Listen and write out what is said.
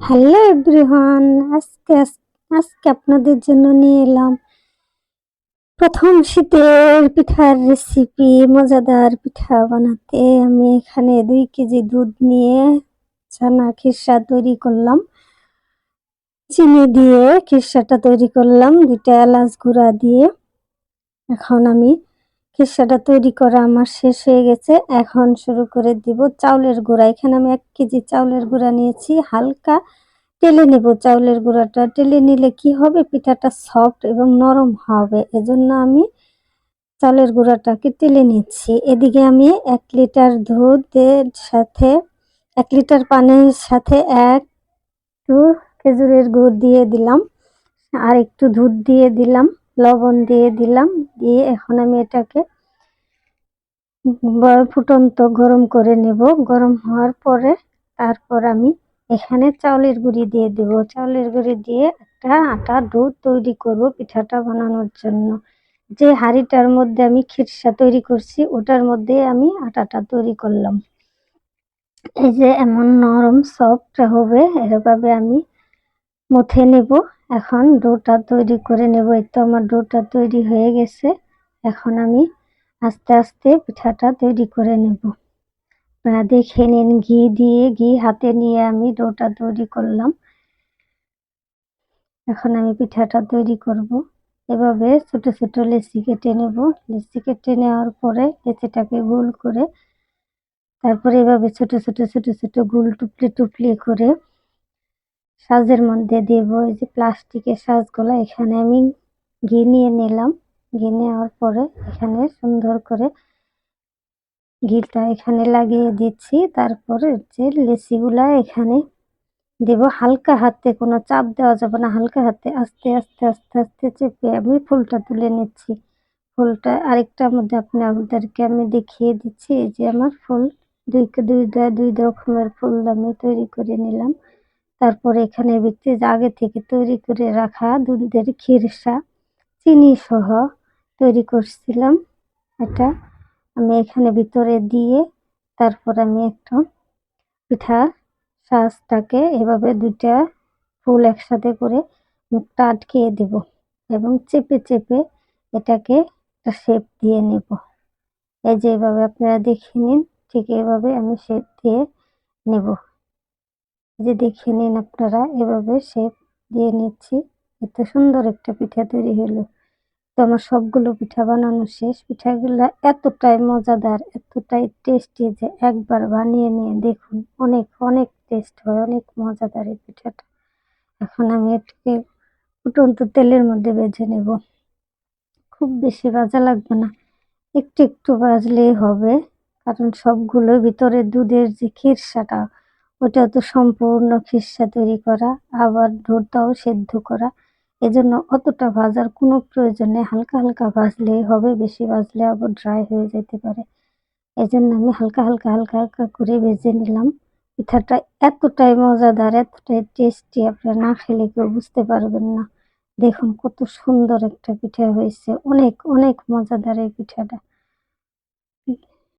Hello everyone, আজকে আপনাদের জন্য নিয়ে এলাম প্রথম শীতের পিঠার রেসিপি। মজাদার পিঠা বানাতে আমি এখানে 2 কেজি দুধ নিয়ে ছানা খিরসা তৈরি করলাম। চিনি দিয়ে খিরসাটা তৈরি করলাম, 2টা এলাচ গুঁড়া দিয়ে। এখন আমি খিরসাটা তৈরি করা আমার শেষ হয়ে গেছে। এখন শুরু করে দিব চাউলের গুঁড়া। এখানে আমি 1 কেজি চাউলের গুঁড়া নিয়েছি। হালকা টেলে নেব চাউলের গুঁড়াটা। টেলে নিলে কি হবে, পিঠাটা সফট এবং নরম হবে। এজন্য আমি চাউলের গুঁড়াটাকে টেলে নিচ্ছি। এদিকে আমি 1 লিটার দুধের সাথে 1 লিটার পানির সাথে একটু খেজুরের গুড় দিয়ে দিলাম, আর একটু দুধ দিয়ে দিলাম, লবণ দিয়ে দিলাম। দিয়ে এখন আমি এটাকে ফুটন্ত গরম করে নেব। গরম হওয়ার পরে তারপর আমি এখানে চাউলের গুঁড়ি দিয়ে দেব। চাউলের গুঁড়ি দিয়ে একটা আটা ডো তৈরি করব পিঠাটা বানানোর জন্য। যে হাঁড়িটার মধ্যে আমি খিরসা তৈরি করছি ওটার মধ্যে আমি আটাটা তৈরি করলাম। এই যে এমন নরম সফট হবে, এভাবে আমি মথে নেব। এখন ডোটা তৈরি করে নেব। এই তো আমার ডোটা তৈরি হয়ে গেছে। এখন আমি আস্তে আস্তে পিঠাটা তৈরি করে নেব। আপনারা দেখে নিন, ঘি হাতে নিয়ে আমি ডোটা তৈরি করলাম। এখন আমি পিঠাটা তৈরি করব। এভাবে ছোট ছোট লেচি কেটে নেব। লেচি কেটে নেওয়ার পরে লেচিটাকে গোল করে তারপরে এভাবে ছোট ছোট ছোট ছোট গোল টুপলি টুপলি করে সাজের মধ্যে দেব। এই যে প্লাস্টিকের সাজগুলো, এখানে আমি ঘি নিয়ে নিলাম। ঘি নেওয়ার পরে এখানে সুন্দর করে ঘিটা এখানে লাগিয়ে দিচ্ছি। তারপরে যে লেচিগুলা এখানে দেব। হালকা হাতে, কোনো চাপ দেওয়া যাবে না, হালকা হাতে আস্তে আস্তে আস্তে আস্তে চেপে আমি ফুলটা তুলে নিচ্ছি। ফুলটা আরেকটার মধ্যে আপনাদেরকে আমি দেখিয়ে দিচ্ছি। এই যে আমার ফুল দুই রকমের ফুল আমি তৈরি করে নিলাম। তারপরে এখানে ভিতরে আগে থেকে তৈরি করে রাখা দুধের খিরসা চিনি সহ তৈরি করছিলাম, এটা আমি এখানে ভিতরে দিয়ে তারপর আমি একটা পিঠা সাজটাকে এভাবে 2টা ফুল একসাথে করে মুখটা আটকিয়ে দেব এবং চেপে চেপে এটাকে একটা শেপ দিয়ে নেব। এই যে এভাবে আপনারা দেখে নিন, ঠিক এভাবে আমি শেপ দিয়ে নেব। এই যে দেখে নিন আপনারা, এভাবে শেপ দিয়ে নিচ্ছি। এত সুন্দর একটা পিঠা তৈরি হলো। তো আমার সবগুলো পিঠা বানানো শেষ। পিঠাগুলো এতটাই মজাদার, এতটাই টেস্টি যে একবার বানিয়ে নিয়ে দেখুন, অনেক অনেক টেস্ট হয়, অনেক মজাদার এই পিঠাটা। এখন আমি এটাকে ফুটন্ত তেলের মধ্যে ভেজে নেব। খুব বেশি ভাজা লাগবে না, একটু একটু ভাজলেই হবে, কারণ সবগুলো ভিতরে দুধের যে খিরসাটা ওটা তো সম্পূর্ণ খিরসা তৈরি করা, আবার দুধটাও সেদ্ধ করা। এজন্য অতটা ভাজার কোনো প্রয়োজন নেই, হালকা হালকা ভাজলেই হবে। বেশি ভাজলে আবার ড্রাই হয়ে যেতে পারে। এজন্য আমি হালকা হালকা হালকা হালকা করে ভেজে নিলাম। পিঠাটা এতটাই মজাদার, এতটাই টেস্টি, আপনারা না খেলে কেউ বুঝতে পারবেন না। দেখুন কত সুন্দর একটা পিঠা হয়েছে, অনেক অনেক মজাদার এই পিঠাটা।